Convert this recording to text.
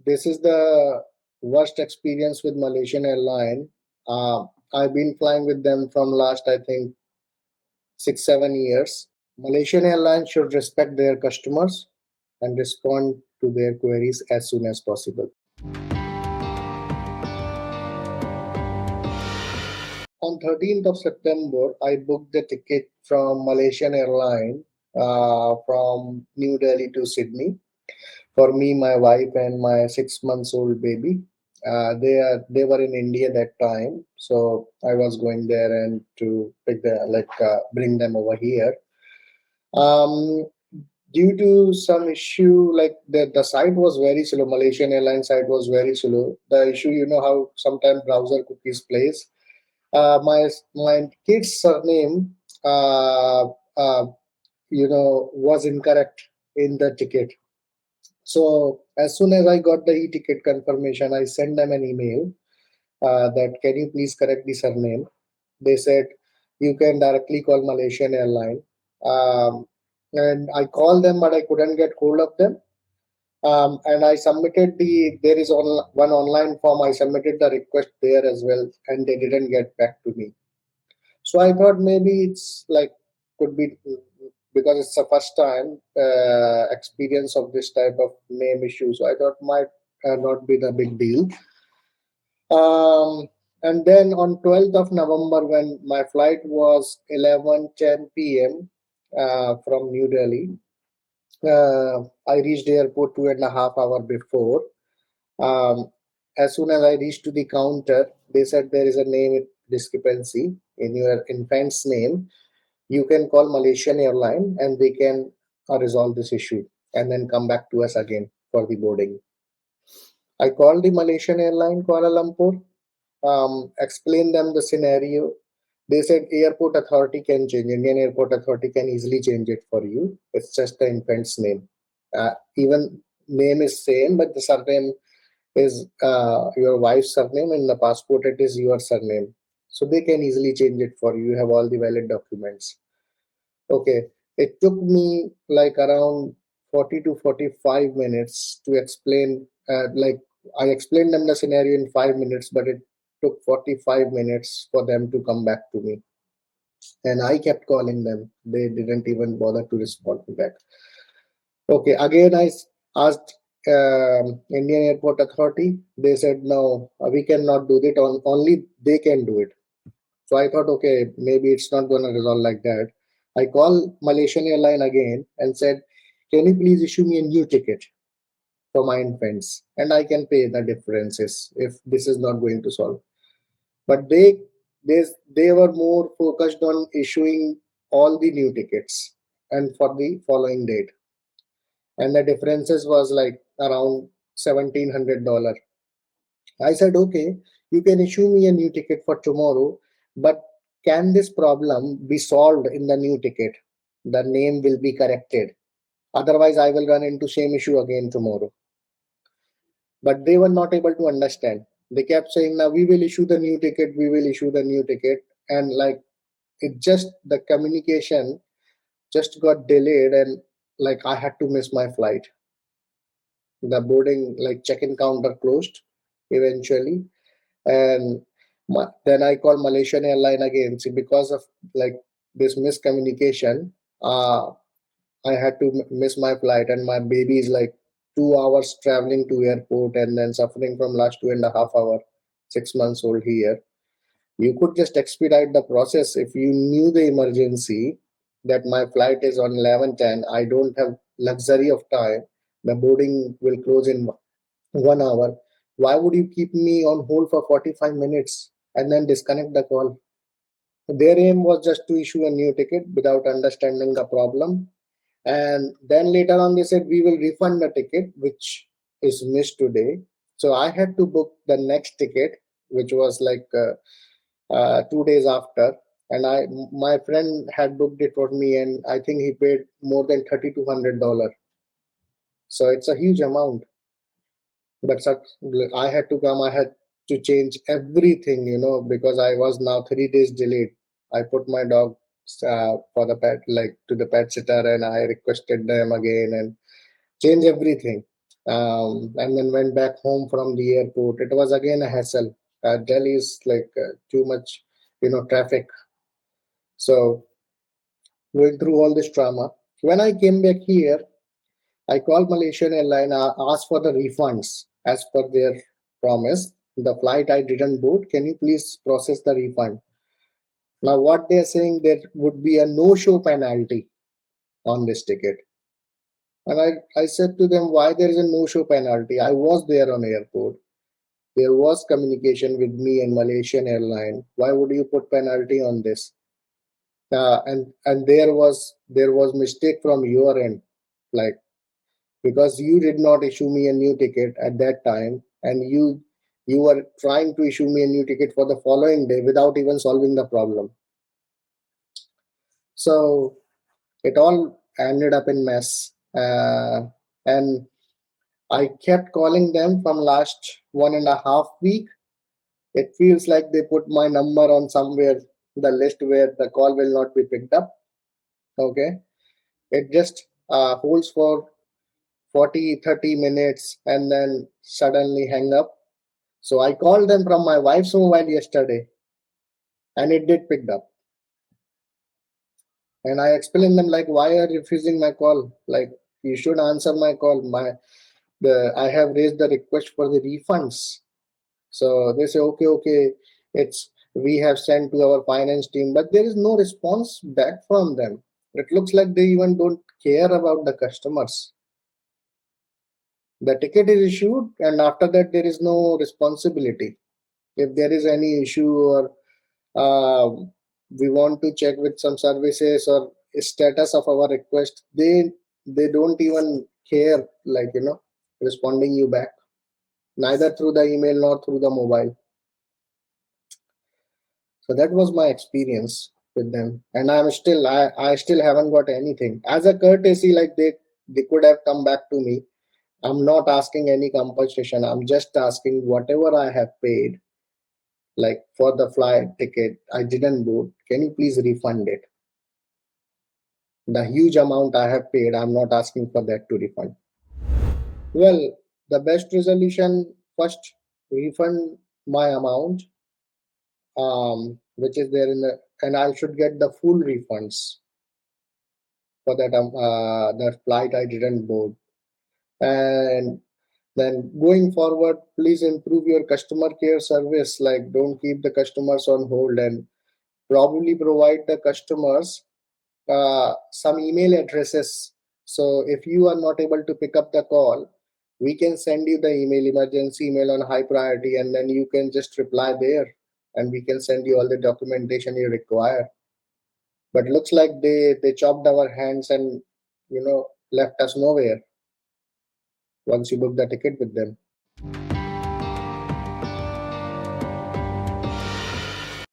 this is the worst experience with Malaysian Airlines. I've been flying with them from last, I think, 6, 7 years. Malaysian Airlines should respect their customers and respond to their queries as soon as possible. On 13th of September, I booked the ticket from Malaysian Airlines from New Delhi to Sydney for me, my wife, and my 6 months old baby. They were in India that time, so I was going there and to bring them over here. Um, Due to some issue, like the site was very slow. Malaysian Airlines site was very slow. The issue, you know how sometimes browser cookies plays. My kid's surname, uh, uh, was incorrect in the ticket. So as soon as I got the e-ticket confirmation, I sent them an email that can you please correct the surname. They said you can directly call Malaysian Airline. And I called them, but I couldn't get hold of them. And I submitted there is one online form. I submitted the request there as well, and they didn't get back to me. So I thought maybe it's like could be because it's the first time experience of this type of name issue. So I thought might not be the big deal. And then on 12th of November, when my flight was 11:10 p.m. From New Delhi, I reached the airport 2.5 hours before. Um, as soon as I reached to the counter, they said there is a name discrepancy in your infant's name. You can call Malaysian Airline and they can resolve this issue and then come back to us again for the boarding. I called the Malaysian Airline Kuala Lumpur, explained them the scenario. They said airport authority can change. Indian airport authority can easily change it for you. It's just the infant's name. Even name is same, but the surname is your wife's surname, and the passport it is your surname. So they can easily change it for you. You have all the valid documents. Okay. It took me like around 40 to 45 minutes to explain. I explained them the scenario in 5 minutes, but it took 45 minutes for them to come back to me. And I kept calling them. They didn't even bother to respond me back. Okay. Again, I asked Indian Airport Authority. They said, no, we cannot do it. Only they can do it. So I thought, okay, maybe it's not going to resolve like that. I called Malaysian Airline again and said, can you please issue me a new ticket for my infants? And I can pay the differences if this is not going to solve. But they were more focused on issuing all the new tickets and for the following date. And the differences was like around $1,700. I said, okay, you can issue me a new ticket for tomorrow, but can this problem be solved in the new ticket? The name will be corrected. Otherwise, I will run into same issue again tomorrow. But they were not able to understand. They kept saying, now we will issue the new ticket, we will issue the new ticket. And like the communication just got delayed and like I had to miss my flight. The boarding, like check-in counter closed eventually. And then I called Malaysian Airline again. See, because of like this miscommunication, I had to miss my flight, and my baby is like 2 hours traveling to airport and then suffering from last 2.5 hours, 6 months old here. You could just expedite the process if you knew the emergency that my flight is on 11:10. I don't have luxury of time. The boarding will close in 1 hour. Why would you keep me on hold for 45 minutes and then disconnect the call? Their aim was just to issue a new ticket without understanding the problem. And then later on, they said, we will refund the ticket, which is missed today. So I had to book the next ticket, which was like 2 days after. And my friend had booked it for me, and I think he paid more than $3,200. So it's a huge amount. But I had to come. I had to change everything, because I was now 3 days delayed. I put my dog for the pet, like to the pet sitter, and I requested them again and change everything. and then went back home from the airport. It was again a hassle. Delhi is like too much, traffic. So going through all this drama. When I came back here, I called Malaysian Airlines, asked for the refunds as per their promise. The flight I didn't book, can you please process the refund? Now, what they're saying, there would be a no-show penalty on this ticket. And I said to them, why there is a no-show penalty? I was there on airport. There was communication with me and Malaysian Airlines. Why would you put penalty on this? And there was mistake from your end, like because you did not issue me a new ticket at that time, and you were trying to issue me a new ticket for the following day without even solving the problem. So it all ended up in mess. And I kept calling them from last 1.5 week. It feels like they put my number on somewhere the list where the call will not be picked up. Okay, it just holds for 40-30 minutes and then suddenly hang up. So I called them from my wife's mobile yesterday, and it did picked up. And I explained them like, why are you refusing my call? Like, you should answer my call. The I have raised the request for the refunds. So they say, okay, okay, it's we have sent to our finance team, but there is no response back from them. It looks like they even don't care about the customers. The ticket is issued, and after that, there is no responsibility. If there is any issue or uh, we want to check with some services or status of our request, they don't even care, like responding you back, neither through the email nor through the mobile. So that was my experience with them, and I still haven't got anything as a courtesy. Like they could have come back to me. I'm not asking any compensation. I'm just asking whatever I have paid, like for the flight ticket I didn't book. Can you please refund it? The huge amount I have paid, I'm not asking for that to refund. Well, the best resolution, first refund my amount, which is there in the, and I should get the full refunds for that flight I didn't board. And then going forward, please improve your customer care service. Like, don't keep the customers on hold, and probably provide the customers some email addresses. So if you are not able to pick up the call, we can send you the email, emergency email on high priority, and then you can just reply there, and we can send you all the documentation you require. But looks like they chopped our hands and left us nowhere once you book the ticket with them.